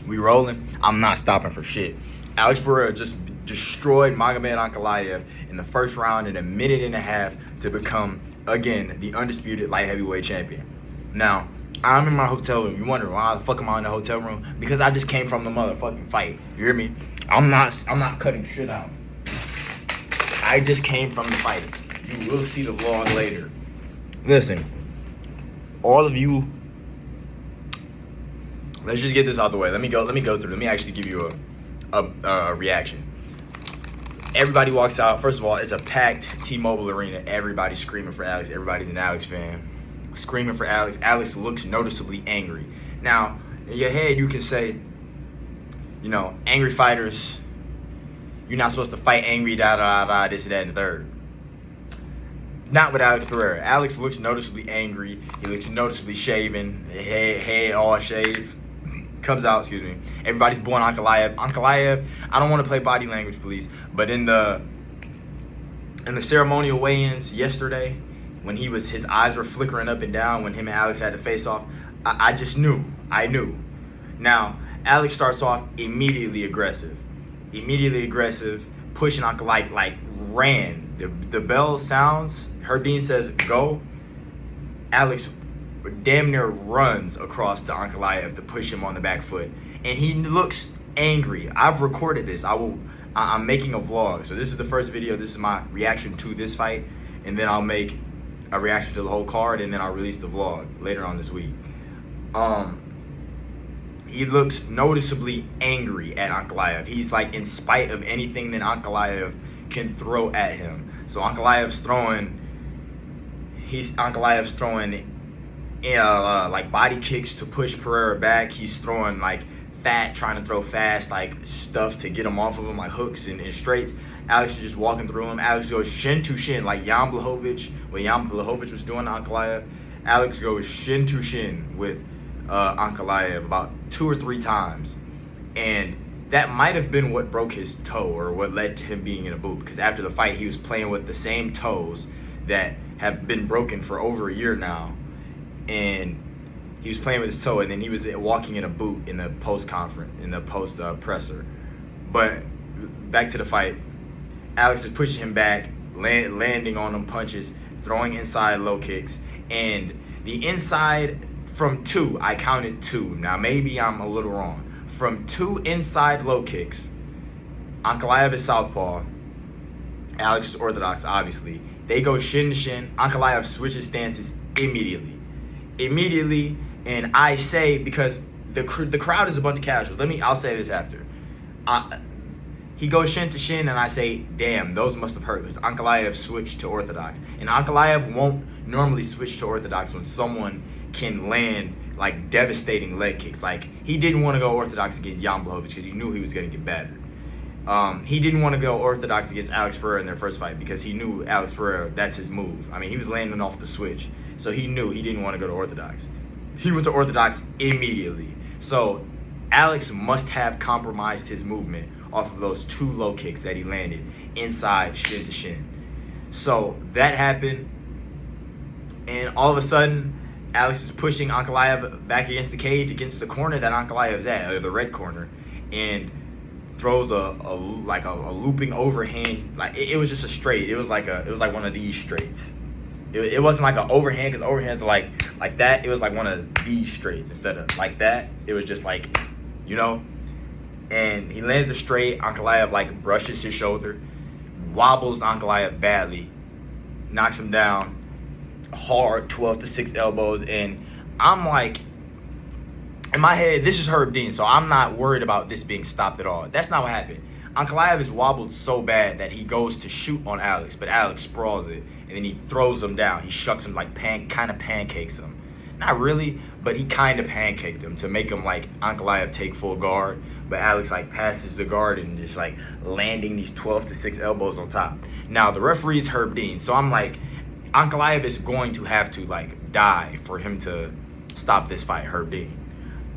We rolling. I'm not stopping for shit. Alex Pereira just destroyed Magomed Ankalaev in the first round in a minute and a half to become, again, the undisputed light heavyweight champion. Now, I'm in my hotel room. You wonder why the fuck am I in the hotel room? Because I just came from the motherfucking fight. You hear me? I'm not cutting shit out. I just came from the fight. You will see the vlog later. Listen, all of you, let's just get this out the way. Let me go through. Let me actually give you a reaction. Everybody walks out. First of all, it's a packed T-Mobile arena. Everybody's screaming for Alex. Everybody's an Alex fan. Screaming for Alex. Alex looks noticeably angry. Now, in your head, you can say, you know, angry fighters, you're not supposed to fight angry, this, that, and the third. Not with Alex Pereira. Alex looks noticeably angry. He looks noticeably shaven. Head all shaved. Comes out, excuse me. Everybody's booing Ankalaev. Ankalaev, I don't want to play body language, please, but in the ceremonial weigh-ins yesterday, when his eyes were flickering up and down when him and Alex had to face off, I just knew. I knew. Now, Alex starts off immediately aggressive. Pushing Ankalaev, like ran. The bell sounds, Herb says go. Alex damn near runs across to Ankalaev to push him on the back foot. And he looks angry. I've recorded this. I'm making a vlog. So this is the first video. This is my reaction to this fight. And then I'll make a reaction to the whole card, and then I'll release the vlog later on this week. He looks noticeably angry at Ankalaev. He's like in spite of anything that Ankalaev can throw at him. So Ankalaev's throwing like body kicks to push Pereira back. He's throwing like trying to throw fast like stuff to get him off of him, like hooks and straights. Alex is just walking through him. Alex goes shin to shin like Jan Blachowicz, what Jan Blachowicz was doing to Ankalaev. Alex goes shin to shin with Ankalaev about 2 or 3 times, and that might have been what broke his toe or what led to him being in a boot, because after the fight he was playing with the same toes that have been broken for over a year now, and he was playing with his toe, and then he was walking in a boot in the post presser. But back to the fight, Alex is pushing him back, landing on him punches, throwing inside low kicks, and the inside from 2, I counted 2. Now maybe I'm a little wrong. From 2 inside low kicks, Ankalaev is southpaw, Alex is orthodox, obviously. They go shin to shin. Ankalaev switches stances immediately, and I say, because the crowd is a bunch of casuals. I'll say this after. He goes shin to shin, and I say, damn, those must have hurt, because Ankalaev switched to orthodox. And Ankalaev won't normally switch to orthodox when someone can land like devastating leg kicks. Like, he didn't want to go orthodox against Jan Blachowicz because he knew he was going to get battered. He didn't want to go orthodox against Alex Pereira in their first fight because he knew Alex Pereira, that's his move. I mean, he was landing off the switch, so he knew he didn't want to go to orthodox. He went to orthodox immediately. So Alex must have compromised his movement off of those 2 low kicks that he landed inside shin to shin. So that happened, and all of a sudden Alex is pushing Ankalaev back against the cage, against the corner that Ankalaev's at, or the red corner, and throws a looping overhand. Like it was just a straight. It was like one of these straights. It wasn't like an overhand, because overhands are like that. It was like one of these straights instead of like that. It was just like, you know. And he lands the straight. Ankalaev like brushes his shoulder, wobbles Ankalaev badly, knocks him down hard, 12-6 elbows. And I'm like, in my head, this is Herb Dean, so I'm not worried about this being stopped at all. That's not what happened. Ankalaev is wobbled so bad that he goes to shoot on Alex, but Alex sprawls it, and then he throws him down. He shucks him like kind of pancakes him. Not really, but he kind of pancaked him to make him like Ankalaev take full guard. But Alex like passes the guard and just like landing these 12-6 elbows on top. Now the referee is Herb Dean, so I'm like, Ankalaev is going to have to like die for him to stop this fight, Herb Dean.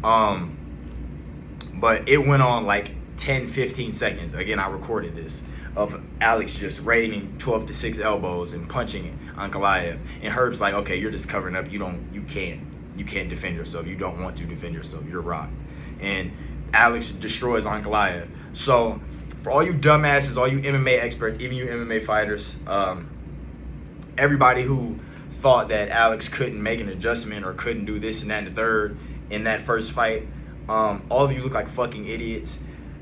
But it went on like 10-15 seconds. Again, I recorded this of Alex just raining 12-6 elbows and punching Ankalaev, and Herb's like, okay, you're just covering up. You can't defend yourself. You don't want to defend yourself. You're rocked. And Alex destroys Ankalaev. So for all you dumbasses, all you MMA experts, even you MMA fighters, everybody who thought that Alex couldn't make an adjustment or couldn't do this and that and the third in that first fight, all of you look like fucking idiots.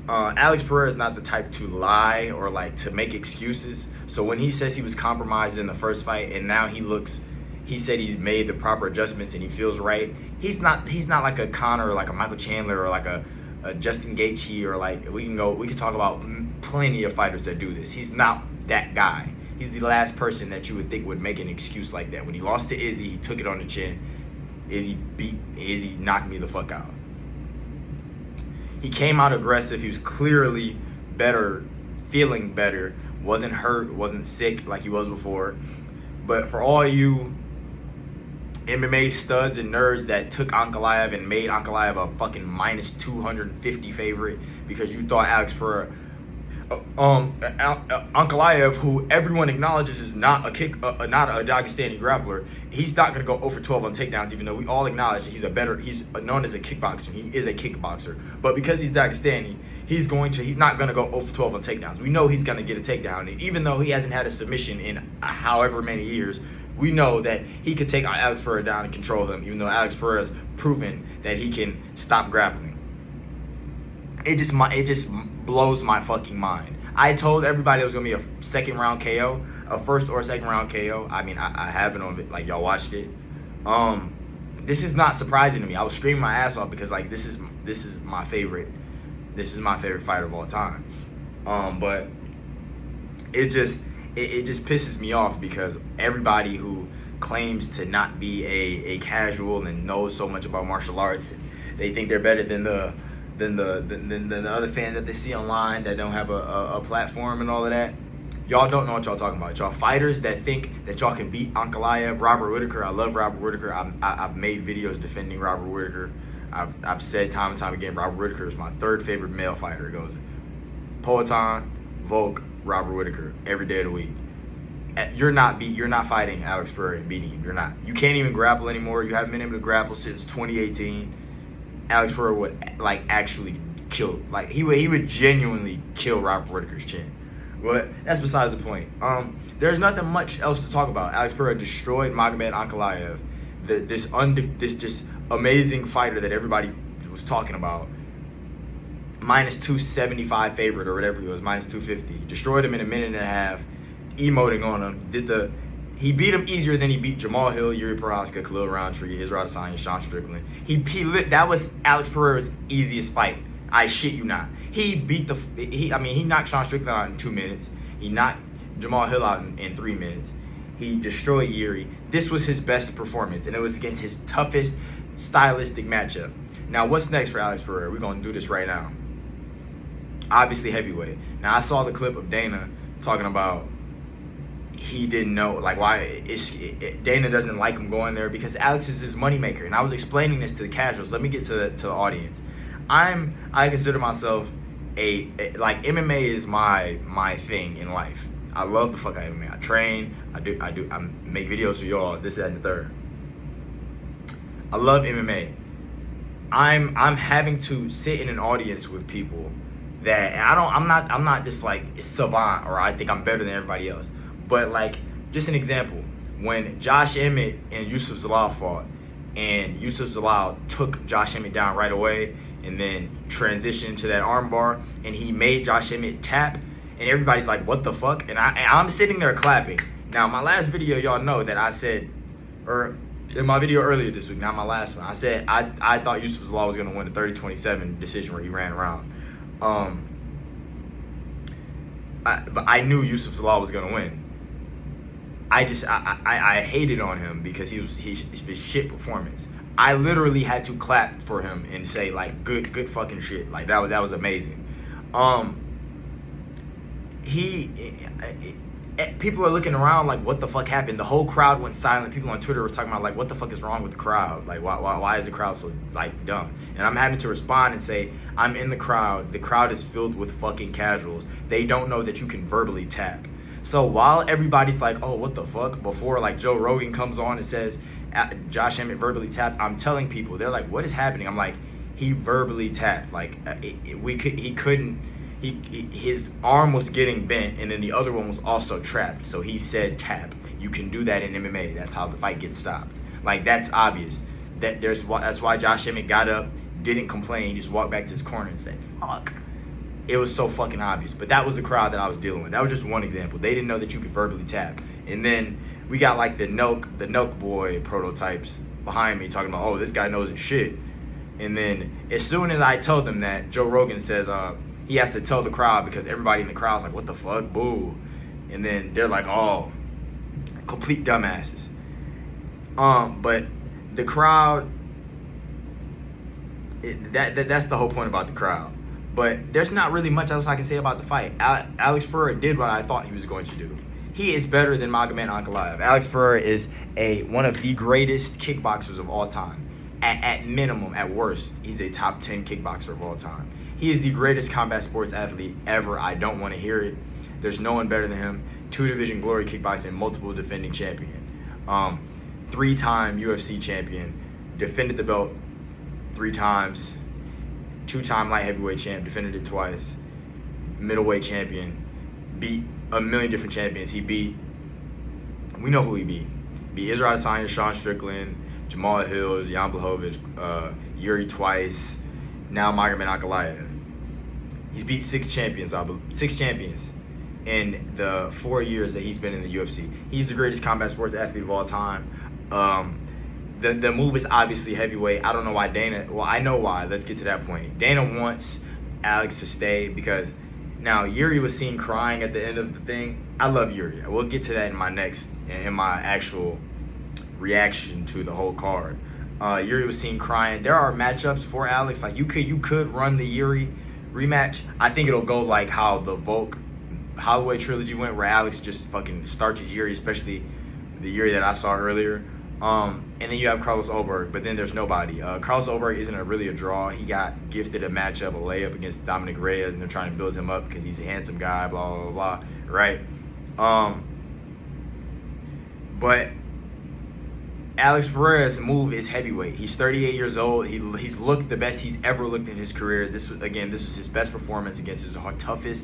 Alex Pereira is not the type to lie or like to make excuses. So when he says he was compromised in the first fight and now he said he's made the proper adjustments and he feels right. He's not like a Conor or like a Michael Chandler or like a Justin Gaethje, or like we can talk about plenty of fighters that do this. He's not that guy. He's the last person that you would think would make an excuse like that. When he lost to Izzy, he took it on the chin. Izzy knocked me the fuck out. He came out aggressive. He was clearly better, feeling better. Wasn't hurt, wasn't sick like he was before. But for all you MMA studs and nerds that took Ankalaev and made Ankalaev a fucking minus 250 favorite because you thought Alex Pereira, Ankalaev, who everyone acknowledges is not a Dagestani grappler, he's not gonna go 0 for 12 on takedowns, even though we all acknowledge he's known as a kickboxer. He is a kickboxer, but because he's Dagestani, he's not gonna go 0 for 12 on takedowns. We know he's gonna get a takedown, and even though he hasn't had a submission in however many years, we know that he could take Alex Pereira down and control him, even though Alex Pereira's proven that he can stop grappling. It just blows my fucking mind. I told everybody it was gonna be a second round KO, a first or second round KO. I mean, I have it on it, like y'all watched it. This is not surprising to me. I was screaming my ass off because like this is my favorite. This is my favorite fighter of all time. But it just pisses me off because everybody who claims to not be a casual and knows so much about martial arts, they think they're better than the other fans that they see online that don't have a platform and all of that. Y'all don't know what y'all talking about. Y'all fighters that think that y'all can beat Ankalaev, Robert Whitaker. I love Robert Whitaker. I've made videos defending Robert Whitaker. I've said time and time again, Robert Whitaker is my third favorite male fighter. It goes Poatan, Volk, Robert Whitaker every day of the week. You're not fighting Alex Pereira and beating him. You're not. You can't even grapple anymore. You haven't been able to grapple since 2018. Alex Pereira would like actually kill, like he would genuinely kill Robert Whitaker's chin. But that's besides the point. There's nothing much else to talk about. Alex Pereira destroyed Magomed Ankalaev, this just amazing fighter that everybody was talking about. Minus 275 favorite or whatever he was, minus 250. Destroyed him in a minute and a half, emoting on him. He beat him easier than he beat Jamal Hill, Yuri Prochazka, Khalil Roundtree, Israel Adesanya, Sean Strickland. That was Alex Pereira's easiest fight. I shit you not. He knocked Sean Strickland out in 2 minutes. He knocked Jamal Hill out in 3 minutes. He destroyed Yuri. This was his best performance, and it was against his toughest stylistic matchup. Now, what's next for Alex Pereira? We're going to do this right now. Obviously, heavyweight. Now, I saw the clip of Dana talking about he didn't know, like, why Dana doesn't like him going there because Alex is his moneymaker. And I was explaining this to the casuals. Let me get to the audience. I consider myself like MMA is my thing in life. I love the fuck out of MMA. I train. I make videos for y'all. This, that, and the third. I love MMA. I'm having to sit in an audience with people that I'm not just like savant or I think I'm better than everybody else. But like, just an example, when Josh Emmett and Yusuf Zalal fought, and Yusuf Zalal took Josh Emmett down right away, and then transitioned to that armbar, and he made Josh Emmett tap, and everybody's like, what the fuck? And I'm sitting there clapping. Now, my last video, y'all know that I said, or in my video earlier this week, not my last one, I said I thought Yusuf Zalal was going to win the 30-27 decision where he ran around. But I knew Yusuf Zalal was going to win. I hated on him because his shit performance. I literally had to clap for him and say like good fucking shit. Like that was amazing. People are looking around like what the fuck happened. The whole crowd went silent. People on Twitter were talking about like what the fuck is wrong with the crowd? Like why is the crowd so like dumb? And I'm having to respond and say I'm in the crowd. The crowd is filled with fucking casuals. They don't know that you can verbally tap. So while everybody's like, oh, what the fuck? Before like Joe Rogan comes on and says Josh Emmett verbally tapped, I'm telling people, they're like, what is happening? I'm like, he verbally tapped. Like his arm was getting bent, and then the other one was also trapped. So he said tap. You can do that in MMA. That's how the fight gets stopped. Like, that's obvious. That's why Josh Emmett got up, didn't complain, he just walked back to his corner and said, fuck. It was so fucking obvious. But that was the crowd that I was dealing with. That was just one example. They didn't know that you could verbally tap. And then we got like the Nelk boy prototypes behind me talking about, oh, this guy knows his shit. And then as soon as I told them that, Joe Rogan says he has to tell the crowd because everybody in the crowd's like, what the fuck, boo. And then they're like, oh, complete dumbasses. But the crowd, that's the whole point about the crowd. But there's not really much else I can say about the fight. Alex Pereira did what I thought he was going to do. He is better than Magomed Ankalaev. Alex Pereira is one of the greatest kickboxers of all time. At minimum, at worst, he's a top 10 kickboxer of all time. He is the greatest combat sports athlete ever. I don't want to hear it. There's no one better than him. 2-division glory kickboxing, multiple defending champion. 3-time UFC champion. Defended the belt 3 times. 2-time light heavyweight champ. Defended it twice. Middleweight champion. Beat a million different champions. We know who he beat. Beat Israel Adesanya, Sean Strickland, Jamal Hill, Jan Blachowicz, Yuri twice. Now Magomed Ankalaev. He's beat 6 champions, I believe. 6 champions in the 4 years that he's been in the UFC. He's the greatest combat sports athlete of all time. The move is obviously heavyweight. I don't know why Dana. Well, I know why. Let's get to that point. Dana wants Alex to stay because now Yuri was seen crying at the end of the thing. I love Yuri. We'll get to that in my actual reaction to the whole card. Yuri was seen crying. There are matchups for Alex. Like you could run the Yuri rematch. I think it'll go like how the Volk Holloway trilogy went, where Alex just fucking starches Yuri, especially the Yuri that I saw earlier. And then you have Carlos Ulberg, but then there's nobody. Carlos Ulberg isn't really a draw. He got gifted a matchup, a layup against Dominic Reyes, and they're trying to build him up because he's a handsome guy, blah, blah, blah, right? But Alex Pereira's move is heavyweight. He's 38 years old. He's looked the best he's ever looked in his career. This was his best performance against his toughest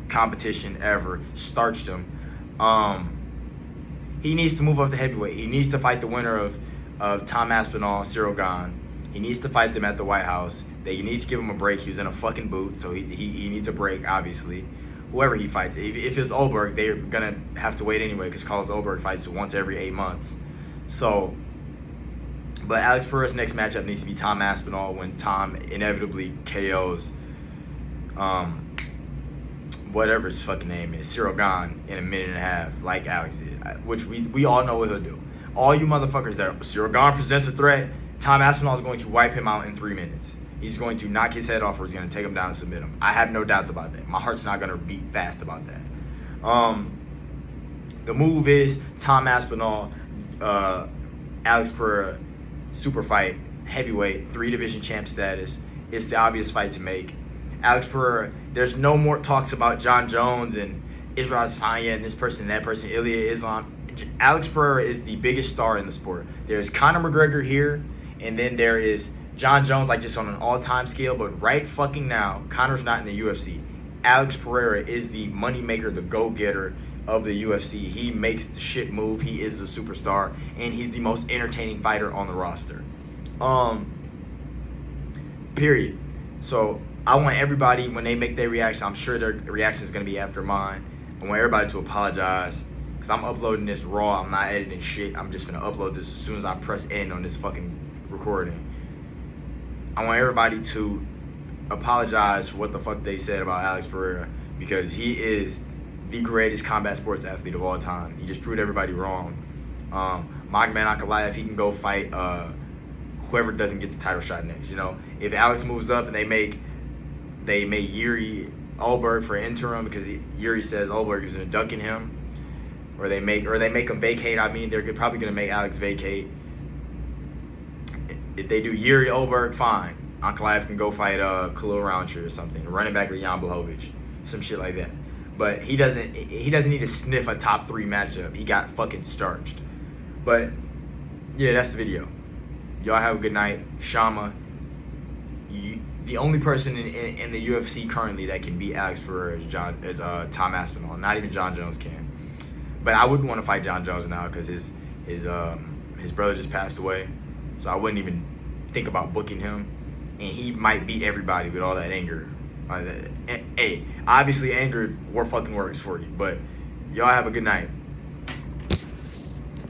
competition ever. Starched him. He needs to move up to heavyweight. He needs to fight the winner of Tom Aspinall, Cyril Gane. He needs to fight them at the White House. They need to give him a break. He was in a fucking boot, so he needs a break, obviously. Whoever he fights. If it's Ulberg, they're going to have to wait anyway because Carlos Ulberg fights once every 8 months. So, but Alex Pereira's next matchup needs to be Tom Aspinall when Tom inevitably KOs whatever his fucking name is, Cyril Gane, in a minute and a half, like Alex did, which we all know what he'll do. All you motherfuckers that Cyril Gane presents a threat, Tom Aspinall is going to wipe him out in 3 minutes. He's going to knock his head off, or he's going to take him down and submit him. I have no doubts about that. My heart's not going to beat fast about that. The move is Tom Aspinall, Alex Pereira, super fight, heavyweight, 3-division champ status. It's the obvious fight to make. Alex Pereira, there's no more talks about John Jones and Israel Adesanya and this person and that person, Ilya Islam. Alex Pereira is the biggest star in the sport. There's Conor McGregor here, and then there is John Jones, like just on an all-time scale. But right fucking now, Conor's not in the UFC. Alex Pereira is the moneymaker, the go-getter of the UFC. He makes the shit move. He is the superstar, and he's the most entertaining fighter on the roster. Period. So I want everybody, when they make their reaction, I'm sure their reaction is going to be after mine. I want everybody to apologize because I'm uploading this raw. I'm not editing shit. I'm just going to upload this as soon as I press end on this fucking recording. I want everybody to apologize for what the fuck they said about Alex Pereira because he is the greatest combat sports athlete of all time. He just proved everybody wrong. Magomed Ankalaev, he can go fight whoever doesn't get the title shot next. You know, if Alex moves up and they make Yuri Ulberg for interim because Yuri says Ulberg is going to dunk in him, or they make him vacate. I mean, they're probably going to make Alex vacate. If they do Yuri Ulberg, fine. Ankalaev can go fight Khalil Roundtree or something, running back with Jan Blachowicz, some shit like that. But he doesn't need to sniff a top 3 matchup. He got fucking starched. But yeah, that's the video. Y'all have a good night. Chama. the only person in the UFC currently that can beat Alex Pereira is Tom Aspinall. Not even John Jones can. But I wouldn't want to fight John Jones now because his brother just passed away, so I wouldn't even think about booking him. And he might beat everybody with all that anger. Hey, obviously anger fucking works for you. But y'all have a good night.